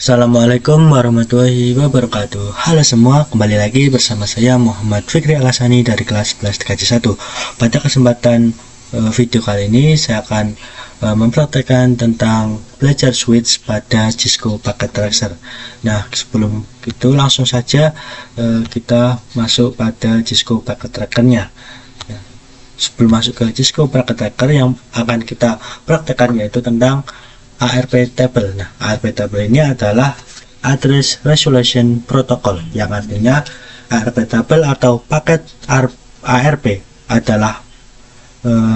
Assalamualaikum warahmatullahi wabarakatuh. Halo semua, kembali lagi bersama saya Muhammad Fikri Alasani dari kelas 11 TKJ 1. Pada kesempatan video kali ini saya akan mempraktekkan tentang belajar switch pada Cisco Packet Tracer. Nah, sebelum itu langsung saja kita masuk pada Cisco Packet Tracker-nya. Sebelum masuk ke Cisco Packet Tracker, yang akan kita praktekkan yaitu tentang ARP Table. Nah, ARP Table ini adalah Address Resolution Protocol, yang artinya ARP Table atau paket ARP adalah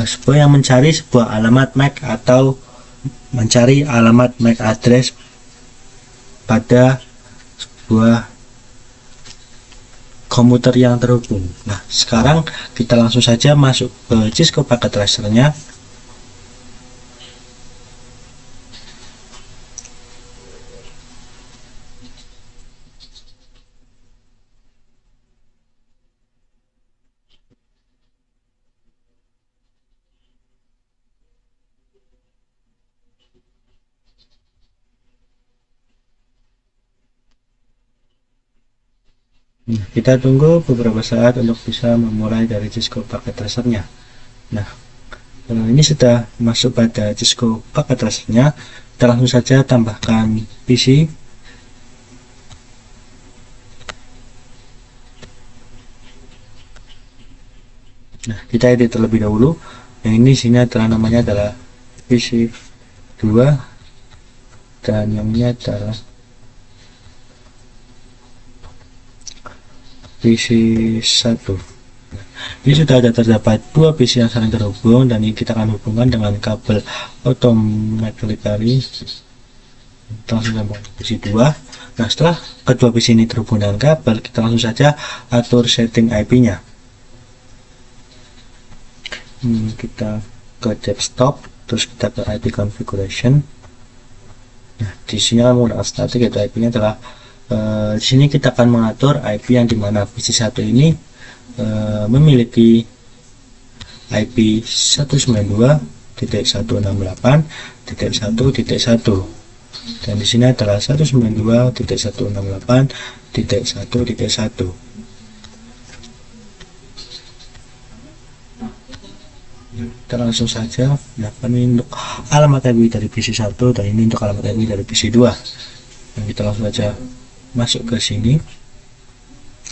sebuah yang mencari sebuah alamat MAC atau mencari alamat MAC address pada sebuah komputer yang terhubung. Nah, sekarang kita langsung saja masuk ke Cisco Packet Tracer-nya. Kita tunggu beberapa saat untuk bisa memulai dari Cisco Packet Tracer-nya. Nah, ini sudah masuk pada Cisco Packet Tracer-nya. Kita langsung saja tambahkan PC. Nah, kita edit terlebih dahulu. Yang ini sini adalah namanya adalah PC 2 dan yang ini adalah PC 1. Ini sudah ada terdapat dua PC yang saling terhubung, dan ini kita akan hubungkan dengan kabel automatically. Kita langsung sambung PC 2. Nah, setelah kedua PC ini terhubung dengan kabel, kita langsung saja atur setting IP-nya. Kita ke desktop, terus kita ke IP configuration. Nah, di sini akan menggunakan static, yaitu IP-nya adalah di sini kita akan mengatur IP yang dimana PC 1 ini memiliki IP 192.168.1.1, dan di sini adalah 192.168.1.1. Kita langsung saja. Nah, ini untuk alamat IP dari PC 1 dan ini untuk alamat IP dari PC 2. Nah, kita langsung saja masuk ke sini.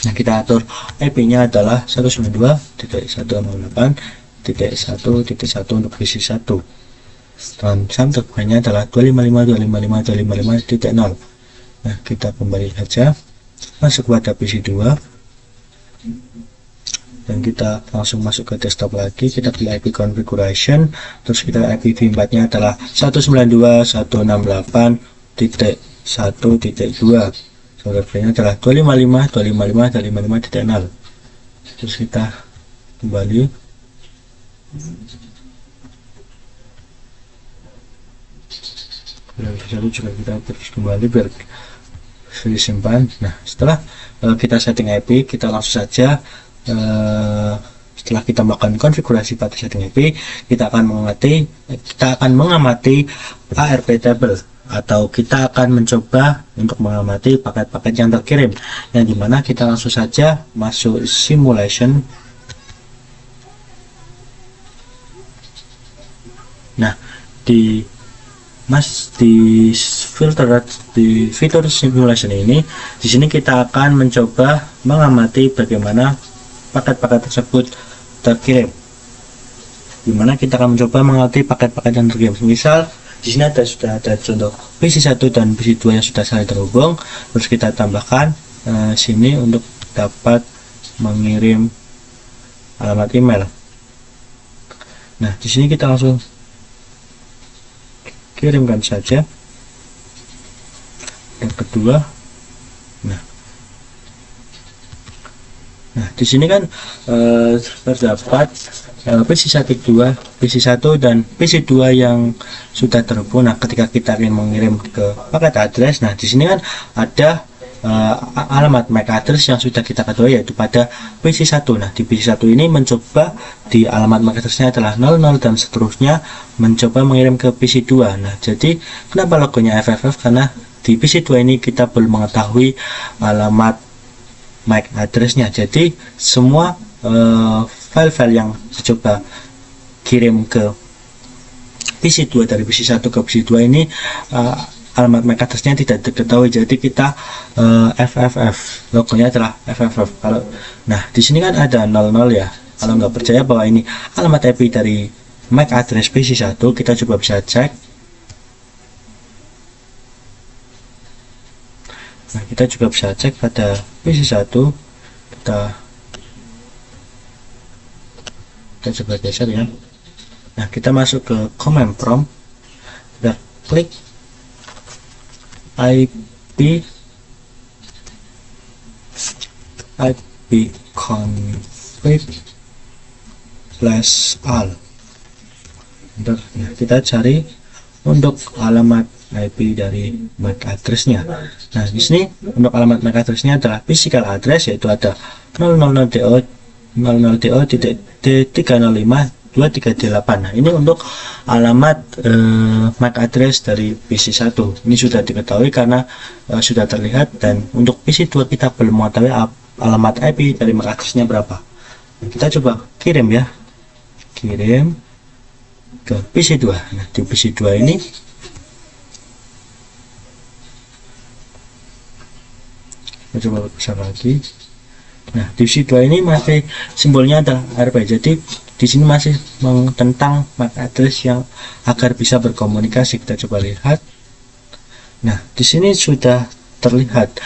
Nah, kita atur IP-nya adalah 192.168.1.1 untuk PC 1, dan SAM terbukannya adalah 255.255.255.0. Nah, kita kembali saja masuk pada PC 2 dan kita langsung masuk ke desktop lagi. Kita pilih IP configuration, terus kita IPv4 nya adalah 192.168.1.2. Servernya adalah 255.255.255.0. Terus kita kembali. Lalu juga kita terus kembali biar disimpan. Nah, setelah kita setting IP, kita langsung saja setelah kita melakukan konfigurasi pada setting IP, kita akan mengamati ARP Table, atau kita akan mencoba untuk mengamati paket-paket yang terkirim, yang dimana kita langsung saja masuk simulation. Nah, di fitur simulation ini, di sini kita akan mencoba mengamati bagaimana paket-paket tersebut terkirim, dimana kita akan mencoba mengamati paket-paket yang terkirim. Misal di sini sudah ada contoh PC 1 dan PC 2 yang sudah saling terhubung, terus kita tambahkan sini untuk dapat mengirim alamat email. Nah, di sini kita langsung kirimkan saja yang kedua. Nah, di sini kan terdapat PC 1 dan PC 2 yang sudah terhubung. Nah, ketika kita ingin mengirim ke paket address, nah di sini kan ada alamat MAC address yang sudah kita ketahui, yaitu pada PC 1. Nah, di PC 1 ini mencoba di alamat MAC address-nya adalah 00 dan seterusnya, mencoba mengirim ke PC 2. Nah, jadi kenapa logonya FFF? Karena di PC2 ini kita belum mengetahui alamat MAC address-nya. Jadi semua file-file yang saya coba kirim ke PC2 dari PC1 ke PC2 ini alamat MAC address-nya tidak diketahui. Jadi kita FFF, logonya adalah FFF. Nah di sini kan ada 00 ya. Kalau nggak percaya bahwa ini alamat IP dari MAC address PC1, kita coba bisa cek. Nah kita juga bisa cek pada PC1. Kita coba geser ya. Nah kita masuk ke command prompt, kita klik IP config /all. Nah, kita cari untuk alamat IP dari MAC address-nya. Nah, di sini untuk alamat MAC address-nya adalah physical address, yaitu ada 000.305.238. Nah, ini untuk alamat MAC address dari PC1. Ini sudah diketahui karena sudah terlihat, dan untuk PC2 kita belum mengetahui alamat IP dari MAC address-nya berapa. Nah, kita coba kirim ya. Kirim ke PC2. Nah, di PC2 ini kita coba besar lagi. Nah, di PC2 ini masih simbolnya adalah RP. Jadi di sini masih tentang MAC address yang agar bisa berkomunikasi. Kita coba lihat. Nah, di sini sudah terlihat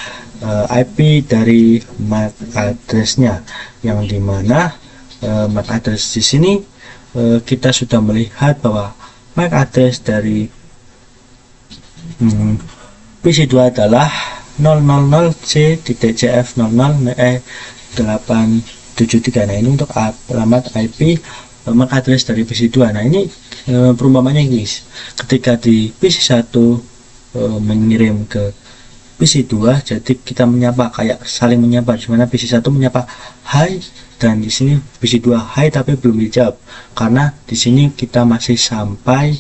IP dari MAC address-nya, yang dimana MAC address di sini kita sudah melihat bahwa MAC address dari PC2 adalah 000C.CF00E873. Nah, ini untuk alamat IP MAC address dari PC2. Nah, ini perumpamannya guys, ketika di PC1 mengirim ke PC2, jadi kita menyapa, kayak saling menyapa, dimana PC1 menyapa hai, dan di sini PC2 hai tapi belum dijawab, karena di sini kita masih sampai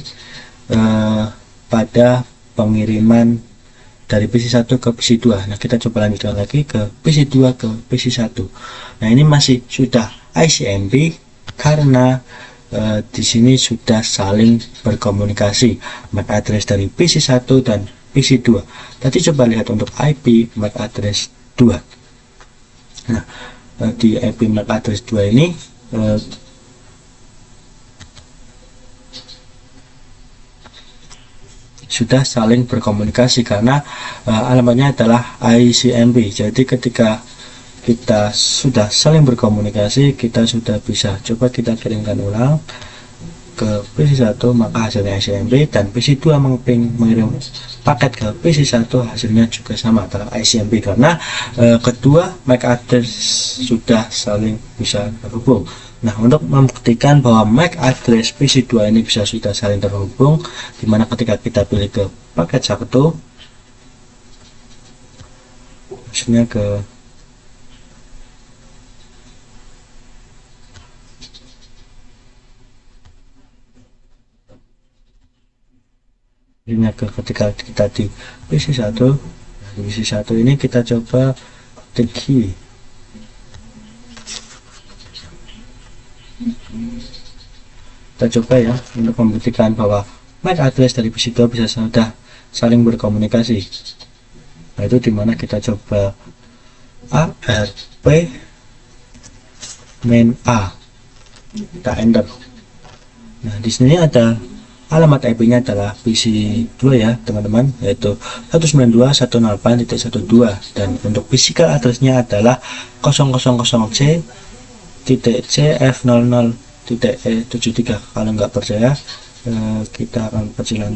pada pengiriman dari PC1 ke PC2. Nah, kita coba lanjutkan lagi ke PC2 ke PC1. Nah, ini masih sudah ICMP karena di sini sudah saling berkomunikasi MAC address dari PC1 dan PC2. Tadi coba lihat untuk IP MAC address 2. Nah, di IP MAC address 2 ini sudah saling berkomunikasi karena alamatnya adalah ICMP. Jadi ketika kita sudah saling berkomunikasi, kita sudah bisa coba kita kirimkan ulang ke PC1, maka hasilnya ICMP, dan PC2 mengirim paket ke PC1, hasilnya juga sama adalah ICMP, karena kedua MAC address sudah saling bisa terhubung. Nah, untuk membuktikan bahwa MAC address PC2 ini bisa sudah saling terhubung, dimana ketika kita pilih ke paket 1, maksudnya ke ketika kita di PC1, di PC1 ini kita coba klik kita coba ya untuk membuktikan bahwa MAC address dari PC2 bisa sudah saling berkomunikasi. Nah, itu dimana kita coba ARP main A, kita enter. Nah, di sini ada alamat IP-nya adalah PC2 ya teman-teman, yaitu 192.168.12, dan untuk physical address-nya adalah 000C.CF00E73. Kalau nggak percaya, kita akan percilan,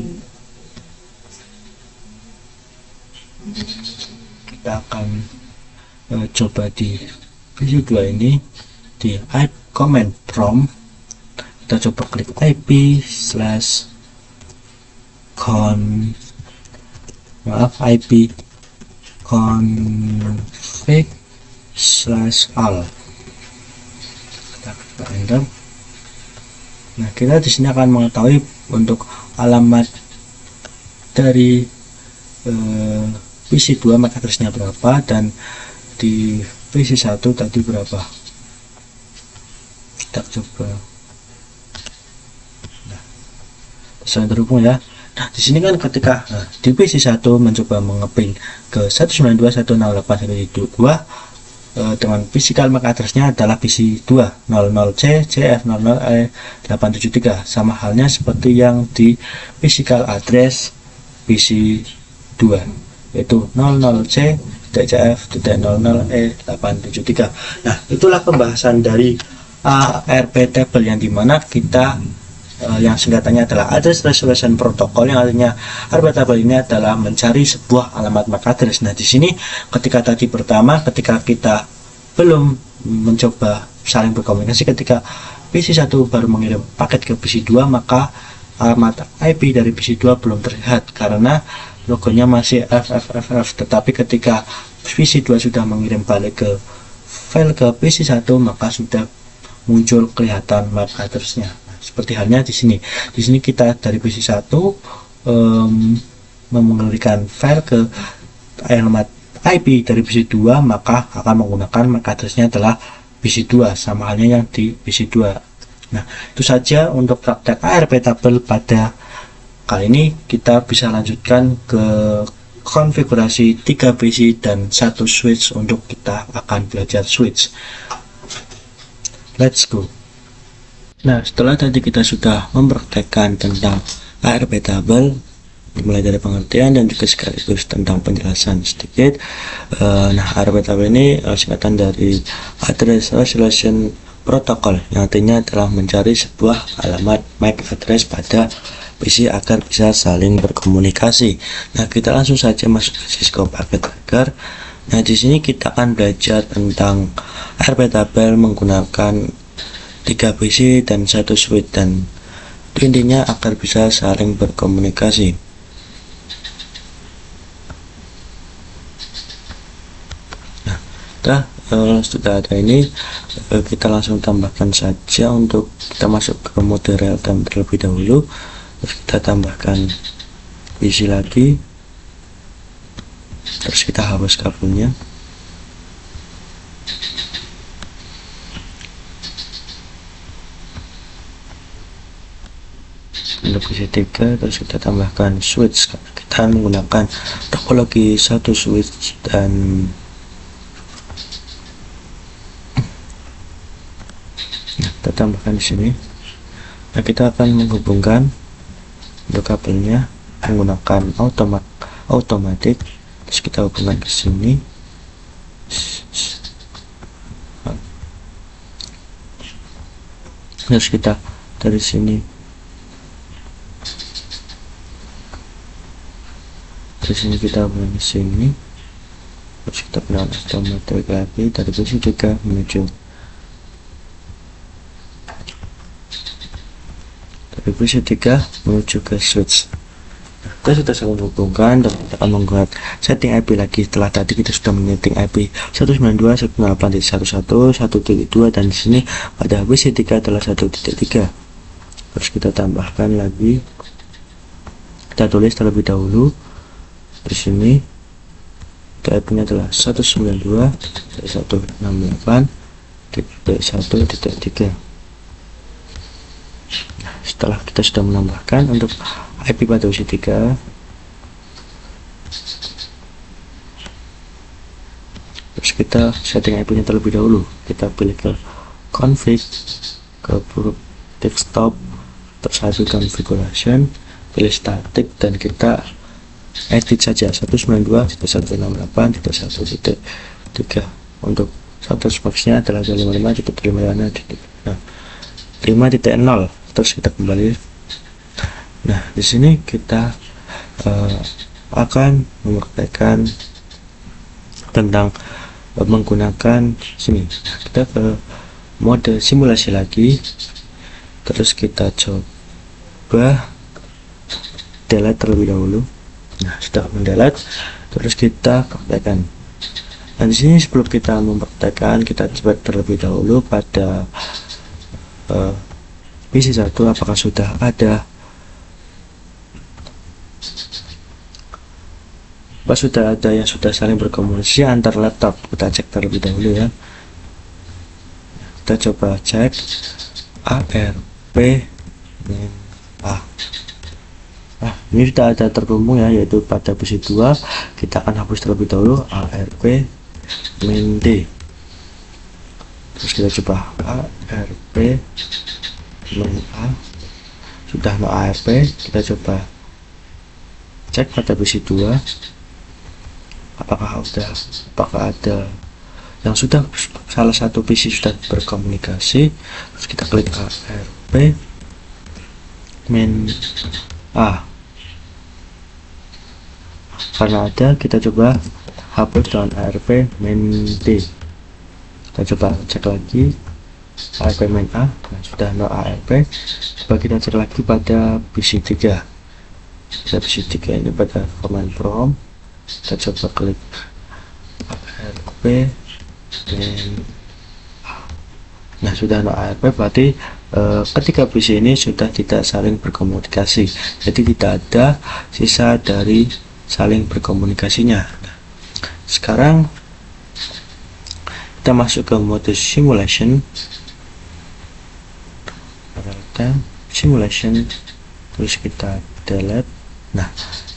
kita akan coba di PC2 ini di command prompt, kita coba klik IP config /all, kita enter. Nah, kita di sini akan mengetahui untuk alamat dari PC 2 MAC address-nya berapa dan di PC 1 tadi berapa. Kita coba. Nah, bisa terhubung ya. Nah, di sini kan ketika di PC 1 mencoba mengeping ke 192.168.1.2 dengan physical MAC address-nya adalah PC 2 00C CF00E 873, sama halnya seperti yang di physical address PC 2 yaitu 00C CF00E 873. Nah, itulah pembahasan dari ARP table yang dimana kita yang singkatannya adalah Address Resolution Protocol, yang artinya ARP table ini adalah mencari sebuah alamat MAC address. Nah, di sini ketika tadi pertama, ketika kita belum mencoba saling berkomunikasi, ketika PC 1 baru mengirim paket ke PC 2, maka alamat IP dari PC 2 belum terlihat karena logonya masih FFFF. Tetapi ketika PC 2 sudah mengirim balik ke file ke PC 1, maka sudah muncul kelihatan MAC address-nya. Seperti halnya di sini. Di sini kita dari PC 1 mengirimkan file ke alamat IP dari PC 2, maka akan menggunakan MAC address-nya adalah PC 2, sama halnya yang di PC 2. Nah, itu saja untuk praktek ARP table pada kali ini. Kita bisa lanjutkan ke konfigurasi 3 PC dan 1 switch untuk kita akan belajar switch. Let's go. Nah, setelah tadi kita sudah mempraktekkan tentang ARP table, mulai dari pengertian dan juga sekaligus tentang penjelasan sedikit. Nah, ARP table ini singkatan dari Address Resolution Protocol, yang artinya adalah mencari sebuah alamat MAC address pada PC agar bisa saling berkomunikasi. Nah, kita langsung saja masuk ke Cisco Packet Tracker. Nah, di sini kita akan belajar tentang ARP table menggunakan 3 PC dan 1 switch, dan intinya agar bisa saling berkomunikasi. Nah, sudah ada ini, kita langsung tambahkan saja untuk kita masuk ke mode real time terlebih dahulu. Terus kita tambahkan PC lagi, terus kita hapus kabelnya. Untuk PC 3, terus kita tambahkan switch. Kita menggunakan topologi 1 switch dan kita tambahkan di sini. Nah, kita akan menghubungkan untuk kabelnya menggunakan automatic. Terus kita hubungkan ke sini. Terus kita dari sini, kita hubungkan ke sini. Terus kita gunakan automatic lagi dari PC 3 menuju ke switch. Kita sudah saling menghubungkan dan kita akan membuat setting IP lagi. Setelah tadi kita sudah menyeting IP 192.168.1.1, 1.2, dan di sini pada PC 3 adalah 1.3. Terus kita tambahkan lagi, kita tulis terlebih dahulu di sini IP-nya adalah 192.168.1.3. Setelah kita sudah menambahkan untuk IP pada PC 3, terus kita setting IP-nya terlebih dahulu. Kita pilih ke config, ke desktop, terus hasil configuration, pilih static, dan kita edit saja 192.168.1.3. Untuk satu box-nya adalah 55.5.0. Terus kita kembali. Nah, di sini kita akan mempraktekkan tentang menggunakan sini. Kita ke mode simulasi lagi. Terus kita coba delete terlebih dahulu. Nah, sudah mendelete, terus kita praktekkan. Dan di sini sebelum kita mempraktekkan, kita coba terlebih dahulu pada PC 1 apakah sudah ada apa sudah ada yang sudah saling berkomunikasi antar laptop? Kita cek terlebih dahulu ya. Kita coba cek ARP min A. Nah, ini sudah ada terhubung ya, yaitu pada PC 2. Kita akan hapus terlebih dahulu ARP min D. Terus kita coba ARP min A. Sudah no ARP, kita coba cek pada PC 2 apakah ada yang sudah salah satu PC sudah berkomunikasi. Terus kita klik ARP min A. Karena ada, kita coba hapus dengan ARP min D. Kita coba cek lagi ARP min A. Nah, sudah no ARP. Coba kita cek lagi pada PC 3. Pada PC 3 ini pada command prompt kita coba klik ARP min A. Nah, sudah no ARP, berarti ketika PC ini sudah tidak saling berkomunikasi, jadi tidak ada sisa dari saling berkomunikasinya. Nah, sekarang kita masuk ke mode simulation. Simulation, terus kita delete. Nah,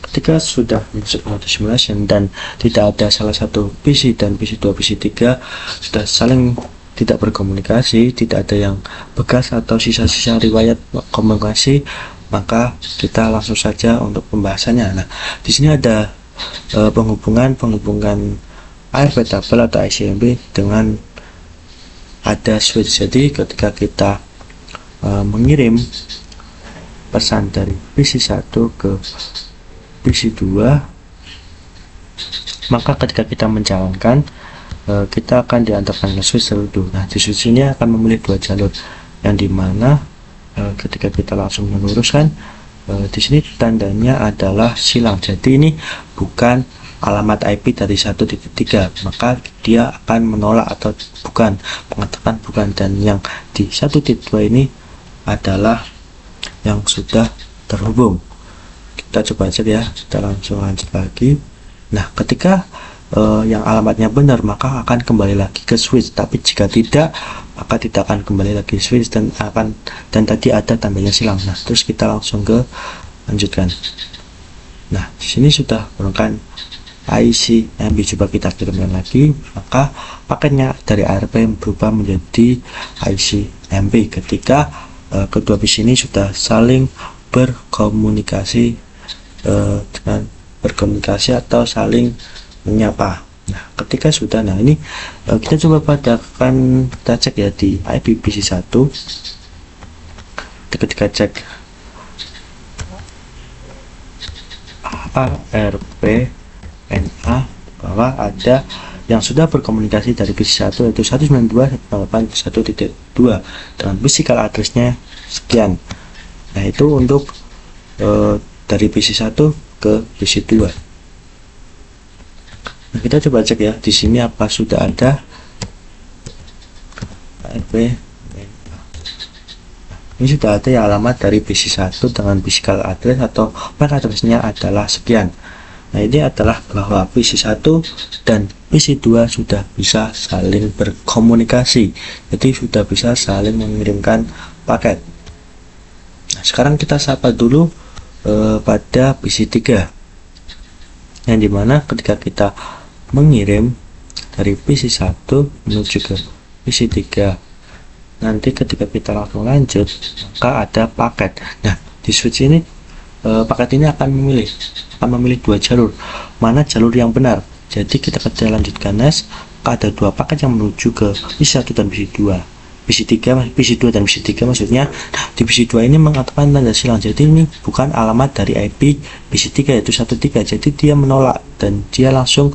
ketika sudah masuk mode simulation dan tidak ada salah satu PC dan PC 2 PC 3 sudah saling tidak berkomunikasi, tidak ada yang bekas atau sisa-sisa riwayat komunikasi, maka kita langsung saja untuk pembahasannya. Nah, di sini ada penghubungan ARP tabel atau ICMP dengan ada switch. Jadi ketika kita mengirim pesan dari PC 1 ke PC 2, maka ketika kita menjalankan, kita akan diantarkan ke switch tertentu. Nah, di switch ini akan memilih dua jalur, yang dimana ketika kita langsung meluruskan, di sini tandanya adalah silang. Jadi ini bukan alamat IP dari 1.3, maka dia akan menolak atau bukan, mengatakan bukan. Dan yang di 1.2 ini adalah yang sudah terhubung. Kita coba cek ya, kita langsung lanjut lagi. Nah, ketika yang alamatnya benar, maka akan kembali lagi ke switch, tapi jika tidak, maka tidak akan kembali lagi switch dan tadi ada tandanya silang. Nah, terus kita langsung ke lanjutkan. Nah, di sini sudah menggunakan ICMP. Coba kita kirimkan lagi, maka paketnya dari ARP berubah menjadi ICMP ketika kedua PC ini sudah saling berkomunikasi atau saling menyapa. Nah, ketika sudah, nah ini kita coba kita cek ya di IP PC 1. Ketika cek ARP NA bahwa ada yang sudah berkomunikasi dari PC 1 yaitu 192.168.1.2 dengan physical address-nya sekian. Nah, itu untuk dari PC 1 ke PC 2. Nah, kita coba cek ya di sini apa sudah ada ARP. Ini sudah ada ya alamat dari PC 1 dengan physical address atau MAC address-nya adalah sekian. Nah, ini adalah bahwa PC 1 dan PC 2 sudah bisa saling berkomunikasi, jadi sudah bisa saling mengirimkan paket. Nah, sekarang kita sapa dulu pada PC 3, yang dimana ketika kita mengirim dari PC 1 menuju ke PC 3, nanti ketika kita langsung lanjut, maka ada paket. Nah, di switch ini paket ini akan memilih dua jalur, mana jalur yang benar. Jadi kita lanjutkan next, ada dua paket yang menuju ke PC 1 dan PC 2, PC 2 dan PC 3 maksudnya. Di PC 2 ini mengatakan tanda silang, jadi ini bukan alamat dari IP PC 3 yaitu 13, jadi dia menolak dan dia langsung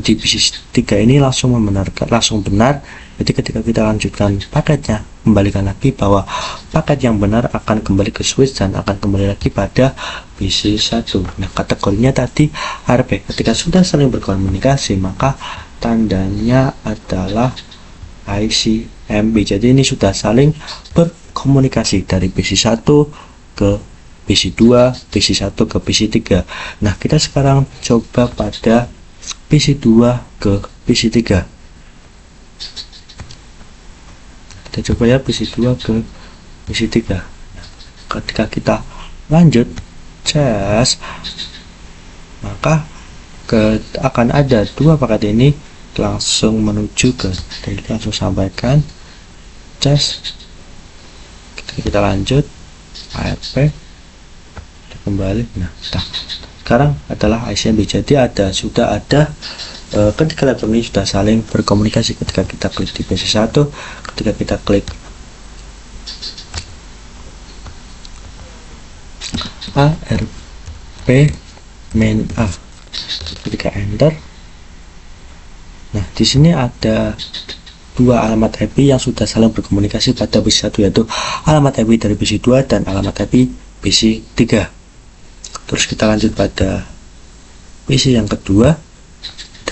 di PC 3 ini langsung membenarkan, langsung benar. Jadi ketika kita lanjutkan paketnya, kembalikan lagi bahwa paket yang benar akan kembali ke switch dan akan kembali lagi pada PC 1. Nah, kategorinya tadi ARP. Ketika sudah saling berkomunikasi, maka tandanya adalah ICMP. Jadi ini sudah saling berkomunikasi dari PC 1 ke PC2, PC1 ke PC3. Nah, kita sekarang coba pada PC2 ke PC3. Kita coba ya PC2 ke PC3. Nah, ketika kita lanjut cas, maka akan ada dua paket ini langsung menuju ke daily, langsung sampaikan cas. Kita lanjut ARP, kita kembali. Nah, sekarang adalah ICMP. Jadi sudah ada ketika laptop ini sudah saling berkomunikasi. Ketika kita klik di PC1, ketika kita klik ARP main A, ketika enter, nah di sini ada dua alamat IP yang sudah saling berkomunikasi pada PC1, yaitu alamat IP dari PC2 dan alamat IP PC3. Terus kita lanjut pada PC yang kedua.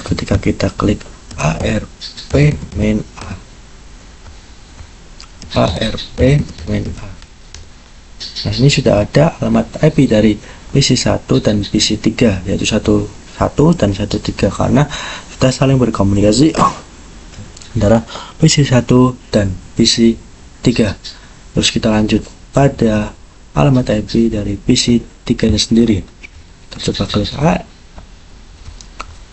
Ketika kita klik ARP main A, ARP main A, nah ini sudah ada alamat IP dari PC1 dan PC3, yaitu 11 dan 13, karena sudah saling berkomunikasi antara PC1 dan PC3. Terus kita lanjut pada alamat IP dari PC3 nya sendiri. Kita coba klik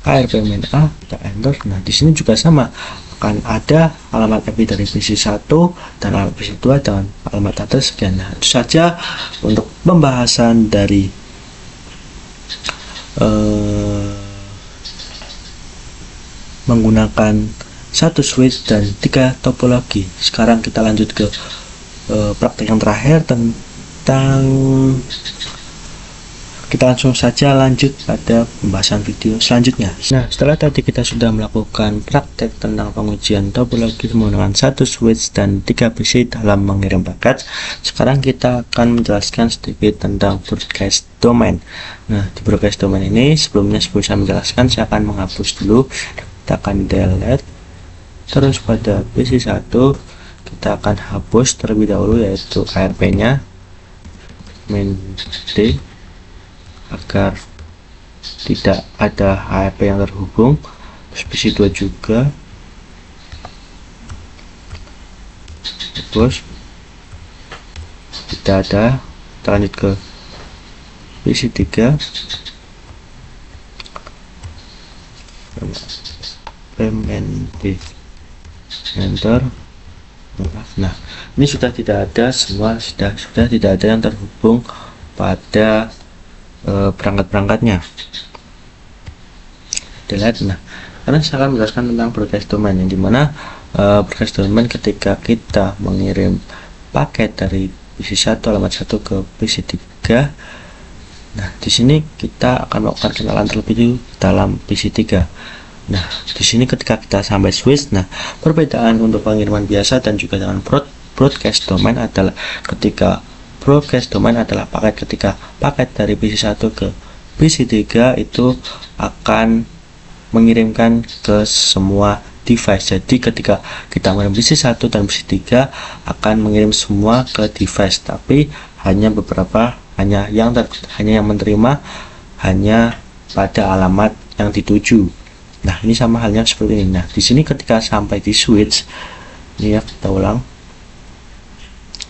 ARP main A, kita enter. Nah, di sini juga sama, akan ada alamat IP dari PC1 dan alamat PC2 dan alamat atas sekian. Nah, itu saja untuk pembahasan dari menggunakan satu switch dan 3 topologi. Sekarang kita lanjut ke praktek yang terakhir tentang, kita langsung saja lanjut pada pembahasan video selanjutnya. Nah, setelah tadi kita sudah melakukan praktek tentang pengujian topologi menggunakan satu switch dan 3 PC dalam mengirim paket, sekarang kita akan menjelaskan sedikit tentang broadcast domain. Nah, di broadcast domain ini, sebelum saya menjelaskan, saya akan menghapus dulu. Kita akan delete. Terus pada PC1 kita akan hapus terlebih dahulu, yaitu ARP nya main D, agar tidak ada ARP yang terhubung. Terus PC2 juga hapus, tidak ada. Kita lanjut ke PC3, PMND, enter. Nah, ini sudah tidak ada, semua sudah tidak ada yang terhubung pada perangkat-perangkatnya. Delete. Nah, karena saya akan menjelaskan tentang broadcast domain, yang dimana broadcast domain ketika kita mengirim paket dari PC1 alamat 1 ke PC3. Nah, di sini kita akan melakukan kenalan terlebih dahulu dalam PC3. Nah, di sini ketika kita sampai switch, nah perbedaan untuk pengiriman biasa dan juga dengan broadcast domain adalah ketika broadcast domain adalah ketika paket dari PC1 ke PC3 itu akan mengirimkan ke semua device. Jadi ketika kita mengirim PC1 dan PC3 akan mengirim semua ke device, tapi hanya beberapa, hanya yang menerima hanya pada alamat yang dituju. Nah, ini sama halnya seperti ini. Nah, di sini ketika sampai di switch, ini ya, kita ulang.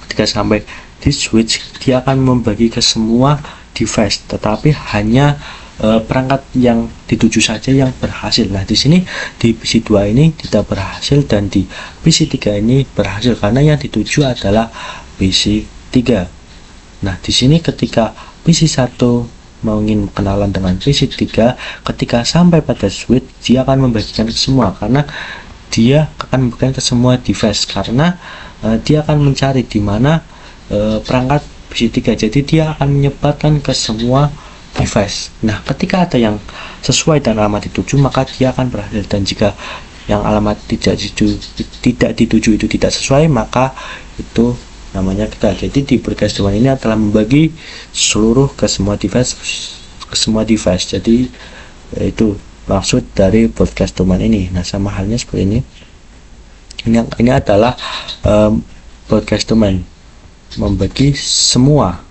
Ketika sampai di switch, dia akan membagi ke semua device, tetapi hanya perangkat yang dituju saja yang berhasil. Nah, di sini di PC2 ini tidak berhasil dan di PC3 ini berhasil karena yang dituju adalah PC3. Nah, di sini ketika PC1 mau ingin kenalan dengan PC3, ketika sampai pada switch dia akan membagikan ke semua, karena dia akan membagikan ke semua device, karena dia akan mencari di mana perangkat PC3, jadi dia akan menyebarkan ke semua device. Nah, ketika ada yang sesuai dan alamat dituju, maka dia akan berhasil, dan jika yang alamat tidak dituju itu tidak sesuai, maka itu namanya gagal. Jadi di broadcast domain ini adalah membagi seluruh ke semua device. Jadi itu maksud dari broadcast domain ini. Nah, sama halnya seperti ini. Ini adalah broadcast domain, membagi semua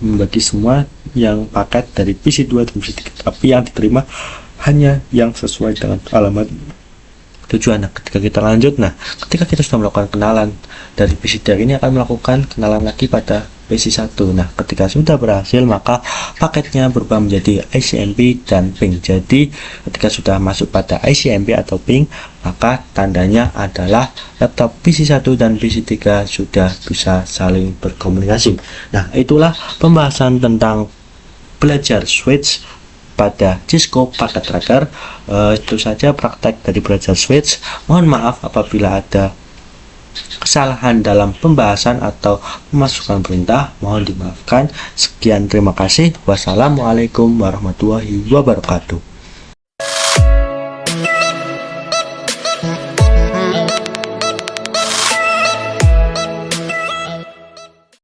membagi semua yang paket dari PC2 dan PC3, tapi yang diterima hanya yang sesuai dengan alamat tujuan. Nah, ketika kita lanjut, ketika kita sudah melakukan kenalan dari PC3 ini akan melakukan kenalan lagi pada PC1. Nah, ketika sudah berhasil, maka paketnya berubah menjadi ICMP dan ping. Jadi ketika sudah masuk pada ICMP atau ping, maka tandanya adalah laptop PC1 dan PC3 sudah bisa saling berkomunikasi. Nah, itulah pembahasan tentang belajar switch pada Cisco Packet Tracker. Itu saja praktek dari belajar switch. Mohon maaf apabila ada kesalahan dalam pembahasan atau pemasukan perintah, mohon dimaafkan. Sekian, terima kasih. Wassalamualaikum warahmatullahi wabarakatuh.